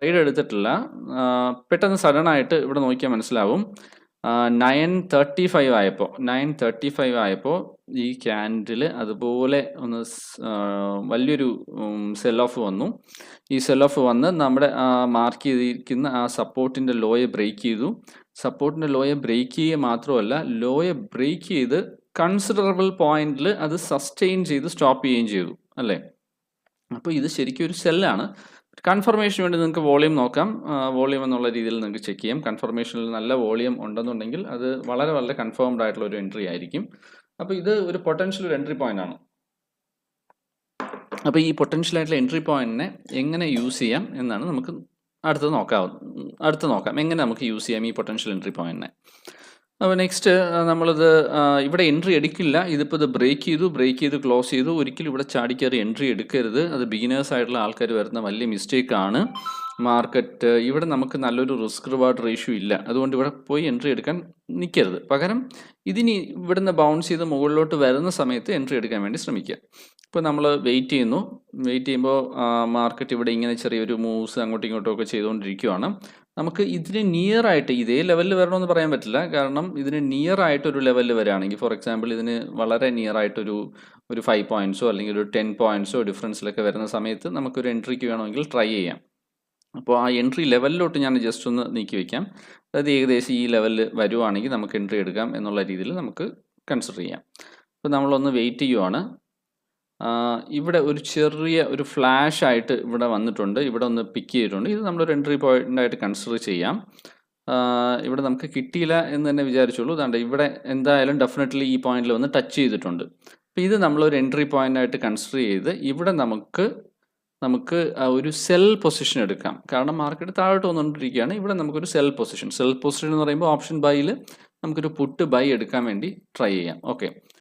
Trade എടുത്തിട്ടില്ല. പെട്ടെന്ന് sudden ആയിട്ട് ഇവിടെ നോക്കിയാൽ മനസ്സിലാവും 9:35 ആയപ്പോൾ ഈ ക്യാൻഡിൽ അതുപോലെ ഒന്ന് വലിയൊരു സെൽ ഓഫ് വന്നു. ഈ സെൽ ഓഫ് വന്ന് നമ്മുടെ മാർക്ക് ചെയ്തിരിക്കുന്ന ആ സപ്പോർട്ടിൻ്റെ ലോയെ ബ്രേക്ക് ചെയ്തു. സപ്പോർട്ടിൻ്റെ ലോയെ ബ്രേക്ക് ചെയ്യുക മാത്രമല്ല, ലോയെ ബ്രേക്ക് ചെയ്ത് കൺസിഡറബിൾ പോയിന്റിൽ അത് സസ്റ്റെയിൻ ചെയ്ത് സ്റ്റോപ്പ് ചെയ്യുകയും ചെയ്തു അല്ലേ. അപ്പോൾ ഇത് ശരിക്കും ഒരു സെല്ലാണ്. കൺഫർമേഷന് വേണ്ടി നിങ്ങൾക്ക് വോളിയം നോക്കാം. വോളിയം എന്നുള്ള രീതിയിൽ നിങ്ങൾക്ക് ചെക്ക് ചെയ്യാം. കൺഫർമേഷനിൽ നല്ല വോളിയം ഉണ്ടെന്നുണ്ടെങ്കിൽ അത് വളരെ വളരെ കൺഫേംഡ് ആയിട്ടുള്ള ഒരു എൻട്രി ആയിരിക്കും. അപ്പോൾ ഇത് ഒരു പൊട്ടൻഷ്യൽ ഒരു എൻട്രി പോയിന്റ് ആണ്. അപ്പോൾ ഈ പൊട്ടൻഷ്യൽ ആയിട്ടുള്ള എൻട്രി പോയിന്റിനെ എങ്ങനെ യൂസ് ചെയ്യാം എന്നാണ് നമുക്ക് അടുത്ത് നോക്കാം എങ്ങനെ നമുക്ക് യൂസ് ചെയ്യാം ഈ പൊട്ടൻഷ്യൽ എൻട്രി പോയിന്റിനെ. അപ്പോൾ നെക്സ്റ്റ് നമ്മളിത് ഇവിടെ എൻട്രി എടുക്കില്ല. ഇതിപ്പോൾ ഇത് ബ്രേക്ക് ചെയ്തു ക്ലോസ് ചെയ്തു. ഒരിക്കലും ഇവിടെ ചാടിക്കയറി എൻട്രി എടുക്കരുത്. അത് ബിഗിനേഴ്സ് ആയിട്ടുള്ള ആൾക്കാർ വരുന്ന വലിയ മിസ്റ്റേക്കാണ്. മാർക്കറ്റ് ഇവിടെ നമുക്ക് നല്ലൊരു റിസ്ക് റിവാർഡ് റേഷ്യോ ഇല്ല. അതുകൊണ്ട് ഇവിടെ പോയി എൻട്രി എടുക്കാൻ നിൽക്കരുത്. പകരം ഇതിനി ഇവിടുന്ന് ബൗൺസ് ചെയ്ത് മുകളിലോട്ട് വരുന്ന സമയത്ത് എൻട്രി എടുക്കാൻ വേണ്ടി ശ്രമിക്കുക. ഇപ്പോൾ നമ്മൾ വെയിറ്റ് ചെയ്യുമ്പോൾ മാർക്കറ്റ് ഇവിടെ ഇങ്ങനെ ചെറിയൊരു മൂവ്സ് അങ്ങോട്ടും ഇങ്ങോട്ടും ഒക്കെ ചെയ്തുകൊണ്ടിരിക്കുകയാണ്. നമുക്ക് ഇതിന് നിയർ ആയിട്ട് ഇതേ ലെവലിൽ വരണമെന്ന് പറയാൻ പറ്റില്ല. കാരണം ഇതിന് നിയർ ആയിട്ടൊരു ലെവലിൽ വരികയാണെങ്കിൽ, ഫോർ എക്സാമ്പിൾ ഇതിന് വളരെ നിയർ ആയിട്ടൊരു 5 പോയിൻറ്റ്സോ അല്ലെങ്കിൽ ഒരു 10 പോയിൻറ്റ്സോ ഡിഫറൻസിലൊക്കെ വരുന്ന സമയത്ത് നമുക്കൊരു എൻട്രിക്ക് വേണമെങ്കിൽ ട്രൈ ചെയ്യാം. അപ്പോൾ ആ എൻട്രി ലെവലിലോട്ട് ഞാൻ ജസ്റ്റ് ഒന്ന് നീക്കി വയ്ക്കാം. അതായത് ഏകദേശം ഈ ലെവലിൽ വരുവാണെങ്കിൽ നമുക്ക് എൻട്രി എടുക്കാം എന്നുള്ള രീതിയിൽ നമുക്ക് കൺസിഡർ ചെയ്യാം. അപ്പോൾ നമ്മളൊന്ന് വെയിറ്റ് ചെയ്യുവാണ്. ഇവിടെ ഒരു ചെറിയ ഒരു ഫ്ലാഷ് ആയിട്ട് ഇവിടെ വന്നിട്ടുണ്ട്. ഇവിടെ ഒന്ന് പിക്ക് ചെയ്തിട്ടുണ്ട്. ഇത് നമ്മളൊരു എൻട്രി പോയിൻ്റായിട്ട് കൺസിഡർ ചെയ്യാം. ഇവിടെ നമുക്ക് കിട്ടിയില്ല എന്ന് തന്നെ വിചാരിച്ചോളൂ. അതുകൊണ്ട് ഇവിടെ എന്തായാലും ഡെഫിനറ്റ്ലി ഈ പോയിന്റിൽ വന്ന് ടച്ച് ചെയ്തിട്ടുണ്ട്. അപ്പോൾ ഇത് നമ്മളൊരു എൻട്രി പോയിൻ്റായിട്ട് കൺസിഡർ ചെയ്ത് ഇവിടെ നമുക്ക് ഒരു സെൽ പൊസിഷൻ എടുക്കാം. കാരണം മാർക്കറ്റ് താഴോട്ട് വന്നുകൊണ്ടിരിക്കുകയാണ്. ഇവിടെ നമുക്കൊരു സെൽ പൊസിഷൻ എന്ന് പറയുമ്പോൾ ഓപ്ഷൻ ബൈയിൽ നമുക്കൊരു പുട്ട് ബൈ എടുക്കാൻ വേണ്ടി ട്രൈ ചെയ്യാം. ഓക്കെ.